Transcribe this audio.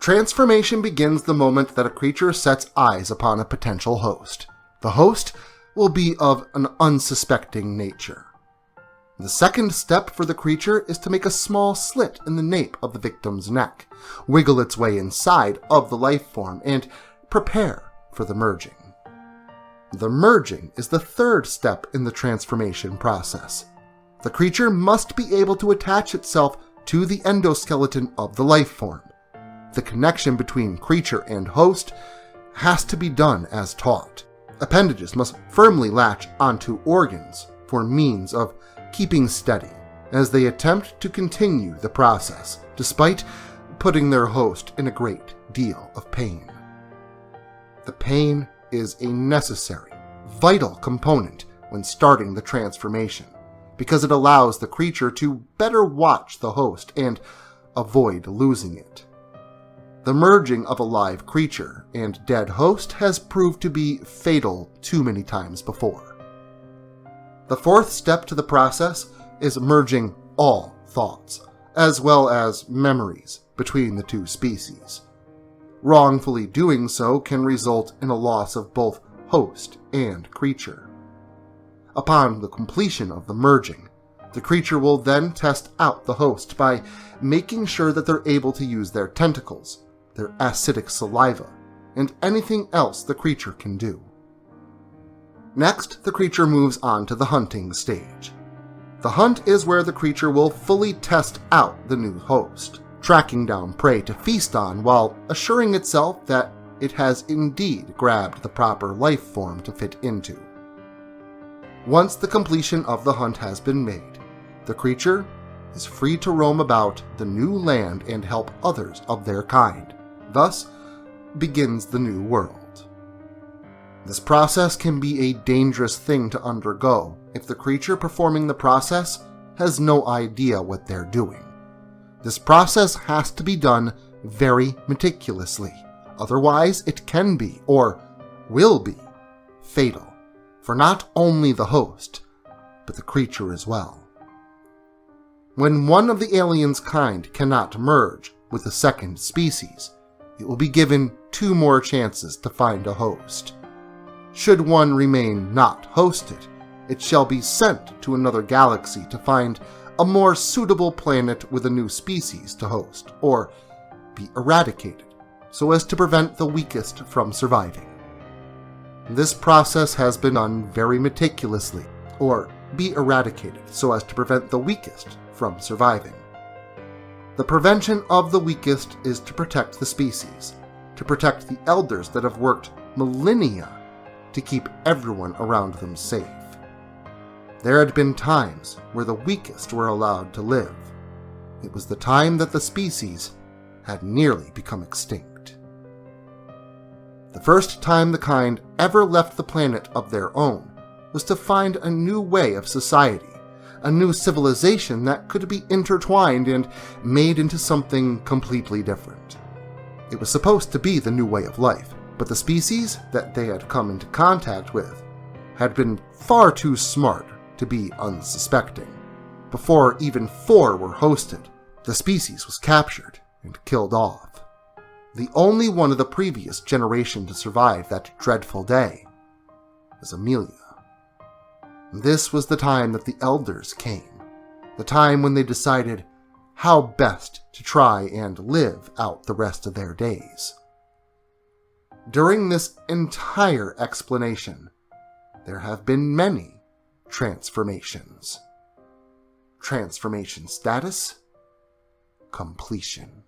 Transformation begins the moment that a creature sets eyes upon a potential host. The host will be of an unsuspecting nature. The second step for the creature is to make a small slit in the nape of the victim's neck, wiggle its way inside of the life form, and prepare for the merging. The merging is the third step in the transformation process. The creature must be able to attach itself to the endoskeleton of the life form. The connection between creature and host has to be done as taught. Appendages must firmly latch onto organs for means of keeping steady as they attempt to continue the process, despite putting their host in a great deal of pain. The pain is a necessary, vital component when starting the transformation, because it allows the creature to better watch the host and avoid losing it. The merging of a live creature and dead host has proved to be fatal too many times before. The fourth step to the process is merging all thoughts, as well as memories, between the two species. Wrongfully doing so can result in a loss of both host and creature. Upon the completion of the merging, the creature will then test out the host by making sure that they're able to use their tentacles, their acidic saliva, and anything else the creature can do. Next, the creature moves on to the hunting stage. The hunt is where the creature will fully test out the new host, tracking down prey to feast on while assuring itself that it has indeed grabbed the proper life form to fit into. Once the completion of the hunt has been made, the creature is free to roam about the new land and help others of their kind. Thus begins the new world. This process can be a dangerous thing to undergo if the creature performing the process has no idea what they're doing. This process has to be done very meticulously, otherwise it can be, or will be, fatal for not only the host, but the creature as well. When one of the alien's kind cannot merge with the second species, it will be given 2 more chances to find a host. Should one remain not hosted, it shall be sent to another galaxy to find a more suitable planet with a new species to host, or be eradicated so as to prevent the weakest from surviving. This process has been done very meticulously, or be eradicated so as to prevent the weakest from surviving. The prevention of the weakest is to protect the species, to protect the elders that have worked millennia to keep everyone around them safe. There had been times where the weakest were allowed to live. It was the time that the species had nearly become extinct. The first time the kind ever left the planet of their own was to find a new way of society, a new civilization that could be intertwined and made into something completely different. It was supposed to be the new way of life, but the species that they had come into contact with had been far too smart to be unsuspecting. Before even 4 were hosted, the species was captured and killed off. The only one of the previous generation to survive that dreadful day was Amelia. This was the time that the elders came, the time when they decided how best to try and live out the rest of their days. During this entire explanation, there have been many transformations. Transformation status: completion.